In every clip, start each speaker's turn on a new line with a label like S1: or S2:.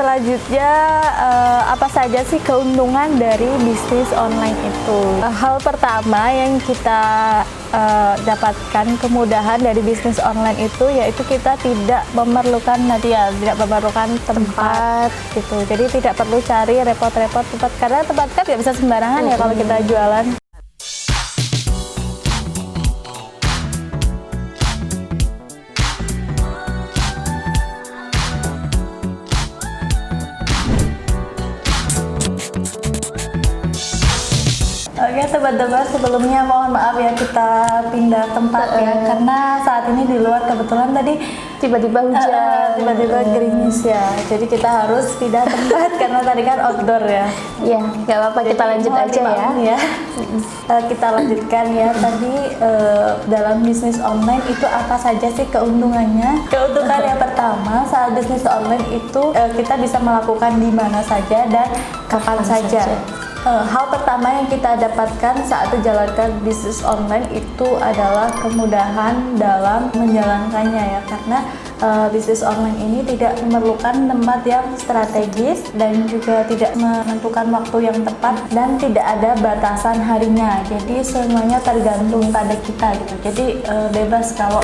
S1: selanjutnya apa saja sih keuntungan dari bisnis online itu? Hal pertama yang kita dapatkan kemudahan dari bisnis online itu yaitu kita tidak memerlukan tidak memerlukan tempat gitu. Jadi tidak perlu cari repot-repot tempat, karena tempat kan nggak bisa sembarangan ya kalau kita jualan. Oke teman-teman, sebelumnya mohon maaf ya kita pindah tempat ya, karena saat ini di luar kebetulan tadi
S2: tiba-tiba hujan,
S1: tiba-tiba gerimis ya, jadi kita harus pindah tempat karena tadi kan outdoor ya.
S2: Iya, nggak apa-apa, kita lanjut aja ya.
S1: Kita lanjutkan ya, tadi dalam bisnis online itu apa saja sih keuntungannya? Keuntungan yang pertama saat bisnis online itu kita bisa melakukan di mana saja dan kapan saja. Hal pertama yang kita dapatkan saat menjalankan bisnis online itu adalah kemudahan dalam menjalankannya ya, karena bisnis online ini tidak memerlukan tempat yang strategis dan juga tidak menentukan waktu yang tepat dan tidak ada batasan harinya, jadi semuanya tergantung pada kita gitu. Jadi bebas kalau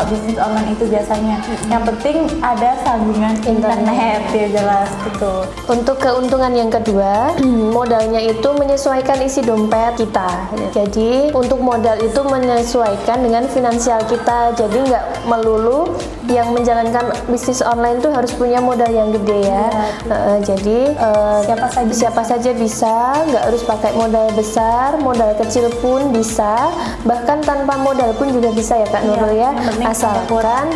S1: bisnis online itu biasanya yang penting ada sambungan internet ya, jelas gitu.
S2: Untuk keuntungan yang kedua, modalnya itu menyesuaikan isi dompet kita. Jadi untuk modal itu menyesuaikan dengan finansial kita, jadi nggak melulu yang menjalankan bisnis online tuh harus punya modal yang gede ya. Jadi siapa saja bisa, nggak harus pakai modal besar, modal kecil pun bisa, bahkan tanpa modal pun juga bisa ya Kak Nurul ya. Asalkan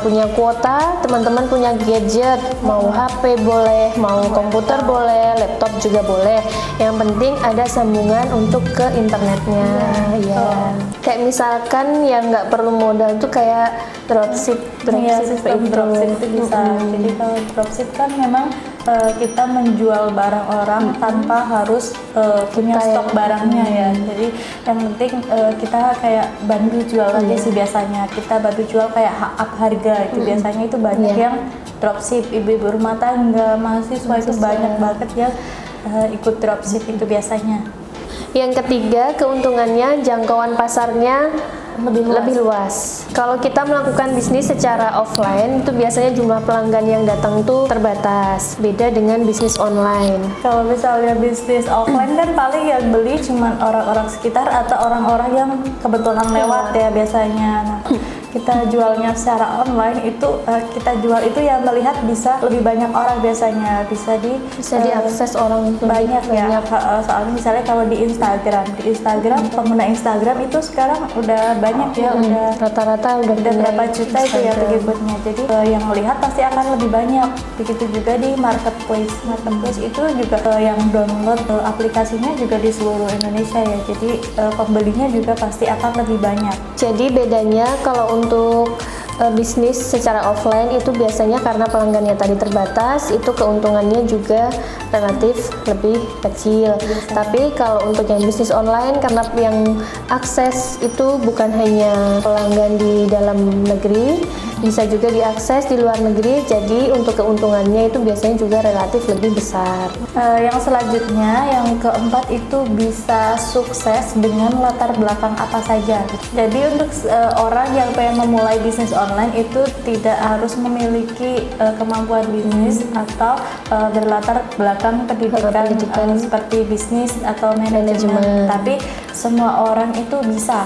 S2: punya kuota, teman-teman punya gadget, mau HP boleh, mau komputer boleh, laptop juga boleh. Yang penting ada sambungan untuk ke internetnya. Kayak misalkan yang nggak perlu modal tuh kayak dropship
S1: sistem dropship itu bisa. Jadi kalau dropship kan memang kita menjual barang orang tanpa harus punya stok barangnya ya. Jadi yang penting kita kayak bantu jual aja sih biasanya. Kita bantu jual kayak up harga itu biasanya itu banyak yang dropship, ibu-ibu rumah tangga, mahasiswa itu banyak banget yang ikut dropship itu biasanya.
S2: Yang ketiga, keuntungannya jangkauan pasarnya lebih luas. Kalau kita melakukan bisnis secara offline itu biasanya jumlah pelanggan yang datang tuh terbatas. Beda dengan bisnis online.
S1: Kalau misalnya bisnis offline kan paling yang beli cuma orang-orang sekitar atau orang-orang yang kebetulan lewat ya biasanya. Nah, kita jualnya secara online itu kita jual itu ya melihat bisa lebih banyak orang biasanya, bisa
S2: diakses orang
S1: banyak ya. Soalnya misalnya kalau di Instagram pengguna Instagram itu sekarang udah banyak ya, udah
S2: rata-rata udah
S1: berapa juta itu ya pengikutnya. Jadi yang melihat pasti akan lebih banyak. Begitu juga di marketplace itu juga yang download aplikasinya juga di seluruh Indonesia ya. Jadi pembelinya juga pasti akan lebih banyak.
S2: Jadi bedanya kalau untuk bisnis secara offline itu biasanya karena pelanggannya tadi terbatas, itu keuntungannya juga relatif lebih kecil. Tapi kalau untuk yang bisnis online, karena yang akses itu bukan hanya pelanggan di dalam negeri, bisa juga diakses di luar negeri, jadi untuk keuntungannya itu biasanya juga relatif lebih besar.
S1: Yang selanjutnya, yang keempat itu bisa sukses dengan latar belakang apa saja. Jadi untuk orang yang pengen memulai bisnis online itu tidak harus memiliki kemampuan bisnis atau berlatar belakang pendidikan seperti bisnis atau manajemen. Tapi semua orang itu bisa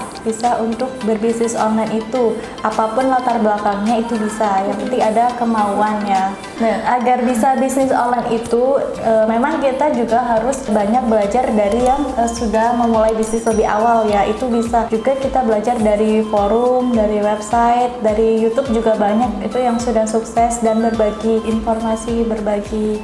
S1: untuk berbisnis online itu, apapun latar belakangnya itu bisa. Yang penting ada kemauan ya. Nah, agar bisa bisnis online itu memang kita juga harus banyak belajar dari yang sudah memulai bisnis lebih awal ya. Itu bisa juga kita belajar dari forum, dari website, dari YouTube juga banyak itu yang sudah sukses dan berbagi informasi, berbagi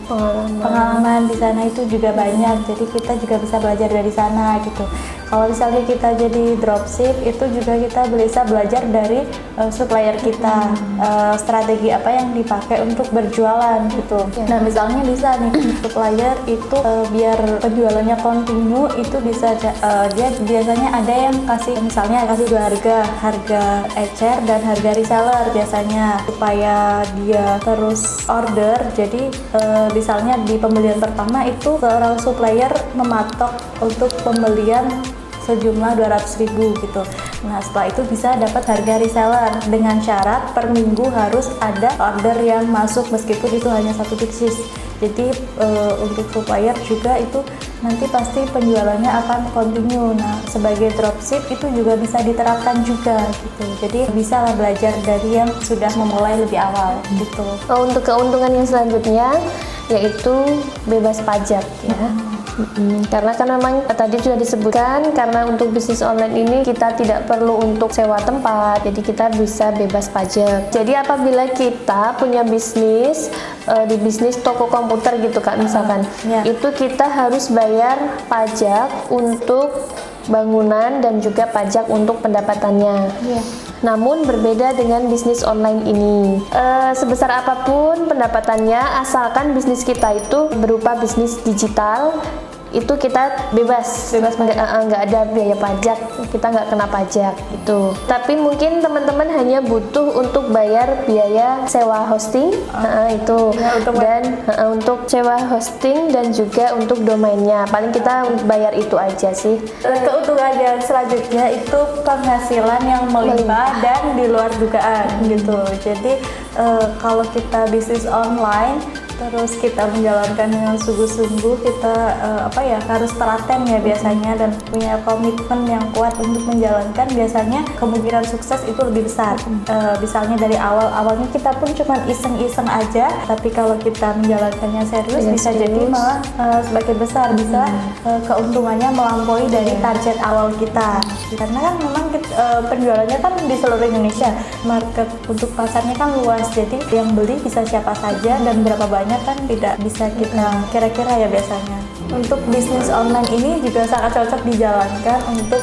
S1: pengalaman di sana itu juga banyak. Jadi kita juga bisa belajar dari sana gitu. Kalau misalnya kita jadi dropship itu juga kita bisa belajar dari supplier kita, strategi apa yang dipakai untuk berjualan penjualan gitu. Nah misalnya bisa nih supplier itu biar penjualannya continue itu bisa dia biasanya ada yang kasih, misalnya kasih dua harga ecer dan harga reseller biasanya, supaya dia terus order. Jadi misalnya di pembelian pertama itu seorang supplier mematok untuk pembelian sejumlah 200.000 gitu. Nah setelah itu bisa dapat harga reseller dengan syarat per minggu harus ada order yang masuk meskipun itu hanya satu pieces. Jadi untuk supplier juga itu nanti pasti penjualannya akan continue. Nah sebagai dropship itu juga bisa diterapkan juga gitu. Jadi bisa lah belajar dari yang sudah memulai lebih awal gitu.
S2: Untuk keuntungan yang selanjutnya yaitu bebas pajak ya. Karena kan memang tadi sudah disebutkan, karena untuk bisnis online ini kita tidak perlu untuk sewa tempat, jadi kita bisa bebas pajak. Jadi apabila kita punya bisnis di bisnis toko komputer gitu Kak misalkan, itu kita harus bayar pajak untuk bangunan dan juga pajak untuk pendapatannya. Namun berbeda dengan bisnis online ini, sebesar apapun pendapatannya, asalkan bisnis kita itu berupa bisnis digital, itu kita bebas nggak ada biaya pajak, kita nggak kena pajak itu. Tapi mungkin teman-teman hanya butuh untuk bayar biaya sewa hosting itu dan untuk sewa hosting dan juga untuk domainnya, paling kita bayar itu aja sih.
S1: Keuntungan yang selanjutnya itu penghasilan yang melimpah dan di luar dugaan gitu. Jadi kalau kita bisnis online terus kita menjalankan dengan sungguh-sungguh, kita harus telaten ya biasanya dan punya komitmen yang kuat untuk menjalankan, biasanya kemungkinan sukses itu lebih besar. Misalnya dari awalnya kita pun cuma iseng-iseng aja, tapi kalau kita menjalankannya serius bisa jadi malah semakin besar, bisa keuntungannya melampaui dari target awal kita. Karena kan memang penjualannya kan di seluruh Indonesia, market untuk pasarnya kan luas, jadi yang beli bisa siapa saja dan berapa banyak kan tidak bisa kita kira-kira ya biasanya. Untuk bisnis online ini juga sangat cocok dijalankan untuk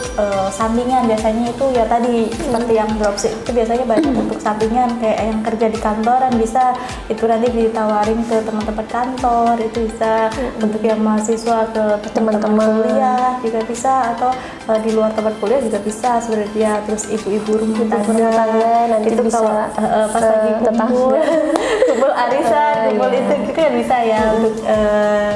S1: sampingan, biasanya itu ya tadi seperti yang dropship itu biasanya banyak untuk sampingan, kayak yang kerja di kantoran bisa itu nanti ditawarin ke teman-teman kantor, itu bisa untuk yang mahasiswa ke teman-teman kuliah juga bisa, atau di luar tempat kuliah juga bisa sebenarnya. Terus ibu-ibu rumah tangga
S2: nanti
S1: itu
S2: bisa
S1: kalau pas lagi kumpul arisan, kumpul itu kan bisa ya untuk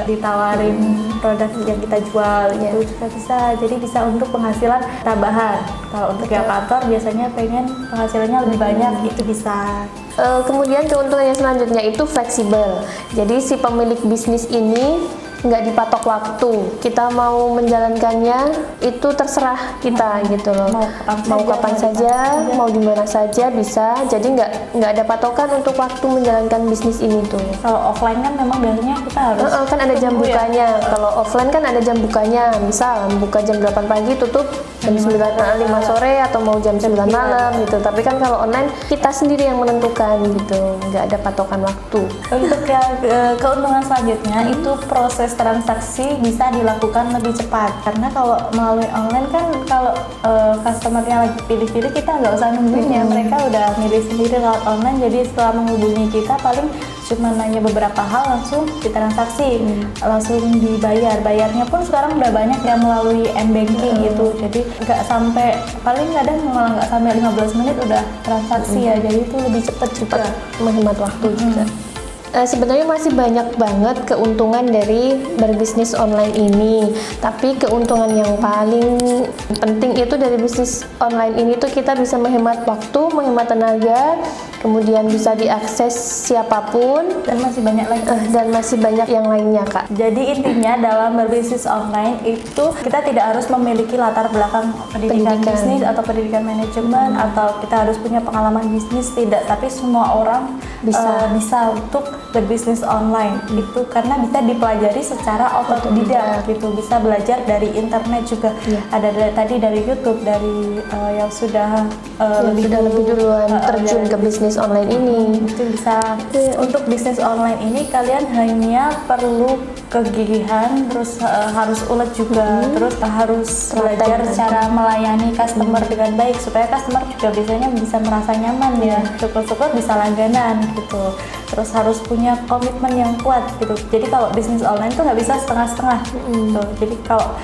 S1: ditawarin produk yang kita jual itu juga bisa. Jadi bisa untuk penghasilan tambahan. Kalau untuk yang kantor biasanya pengen penghasilannya lebih banyak, itu bisa.
S2: Kemudian keuntungan yang selanjutnya itu fleksibel. Jadi si pemilik bisnis ini nggak dipatok waktu, kita mau menjalankannya itu terserah kita gitu loh, mau kapan saja, mau di mana saja bisa. Jadi nggak ada patokan untuk waktu menjalankan bisnis ini tuh.
S1: Kalau offline kan memang biasanya kita harus
S2: kan ada jam bukanya. Kalau offline kan ada jam bukanya, misal buka jam 8 pagi tutup jam 5 sore atau mau jam 9 malam gitu. Tapi kan kalau online kita sendiri yang menentukan gitu, nggak ada patokan waktu.
S1: Untuk keuntungan selanjutnya itu proses transaksi bisa dilakukan lebih cepat, karena kalau melalui online kan kalau customernya lagi pilih-pilih kita nggak usah nungguin ya, mereka udah milih sendiri lewat online. Jadi setelah menghubungi kita paling cuma nanya beberapa hal langsung ditransaksi, langsung dibayar. Bayarnya pun sekarang udah banyak yang melalui m-banking gitu, jadi nggak sampai, paling kadang malah nggak sampai 15 menit udah transaksi ya, jadi itu lebih cepat juga,
S2: menghemat waktu juga. Sebenarnya masih banyak banget keuntungan dari berbisnis online ini, tapi keuntungan yang paling penting itu dari bisnis online ini tuh kita bisa menghemat waktu, menghemat tenaga, kemudian bisa diakses siapapun,
S1: dan masih banyak lagi
S2: yang lainnya Kak.
S1: Jadi intinya dalam berbisnis online itu kita tidak harus memiliki latar belakang pendidikan bisnis atau pendidikan manajemen atau kita harus punya pengalaman bisnis, tidak, tapi semua orang bisa untuk berbisnis online itu, karena bisa dipelajari secara otodidak gitu, bisa belajar dari internet juga. Ada tadi dari YouTube, dari yang sudah lebih duluan
S2: terjun ke bisnis bisnis online ini.
S1: Itu bisa. Untuk bisnis online ini kalian hanya perlu kegigihan, terus harus ulet juga, terus harus belajar cara melayani customer dengan baik supaya customer juga biasanya bisa merasa nyaman ya. Syukur-syukur bisa langganan gitu. Terus harus punya komitmen yang kuat gitu. Jadi kalau bisnis online tuh nggak bisa setengah-setengah. Gitu. Jadi kalau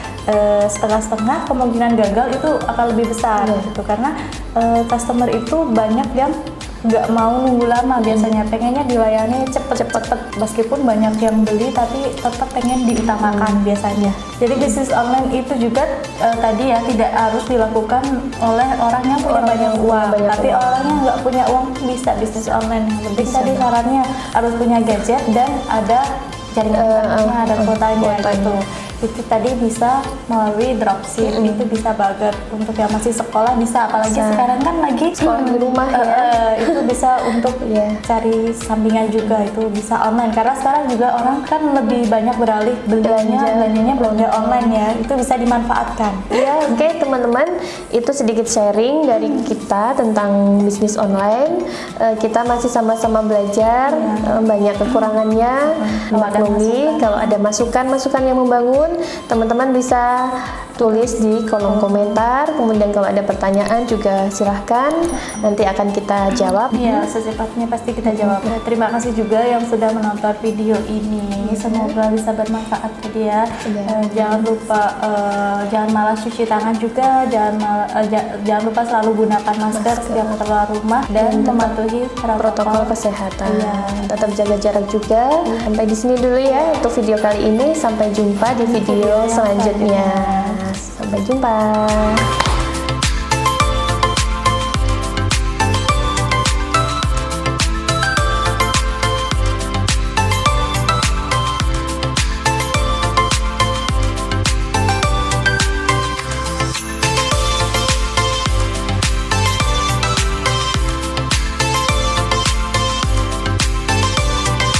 S1: setengah-setengah kemungkinan gagal itu akan lebih besar gitu karena customer itu banyak yang nggak mau nunggu lama, biasanya pengennya dilayani cepet-cepet meskipun banyak yang beli tapi tetap pengen diutamakan biasanya. Jadi bisnis online itu juga tadi ya tidak harus dilakukan oleh orang yang punya banyak uang, tapi orang yang nggak punya uang bisa bisnis online. Yang penting tadi sarannya harus punya gadget dan ada jaringan internetnya, ada kuotanya gitu. Itu tadi bisa melalui dropship, itu bisa banget untuk yang masih sekolah bisa, apalagi sekarang kan lagi
S2: Sekolah di rumah
S1: itu bisa untuk cari sampingan juga, itu bisa online karena sekarang juga orang kan lebih banyak beralih belanjanya belanja online ya, itu bisa dimanfaatkan.
S2: Ya, oke teman-teman, itu sedikit sharing dari kita tentang bisnis online. Kita masih sama-sama belajar, banyak kekurangannya, maklumi. Kalau ada masukan-masukan yang membangun, teman-teman bisa tulis di kolom komentar. Kemudian kalau ada pertanyaan juga silahkan, nanti akan kita jawab.
S1: Iya, secepatnya pasti kita jawab. Terima kasih juga yang sudah menonton video ini. Semoga bisa bermanfaat tadi ya. Jangan lupa jangan malas cuci tangan juga, jangan lupa selalu gunakan masker setiap keluar rumah dan mematuhi
S2: Protokol kesehatan. Tetap jaga jarak juga. Sampai di sini dulu ya untuk video kali ini. Sampai jumpa di video selanjutnya. Sampai jumpa.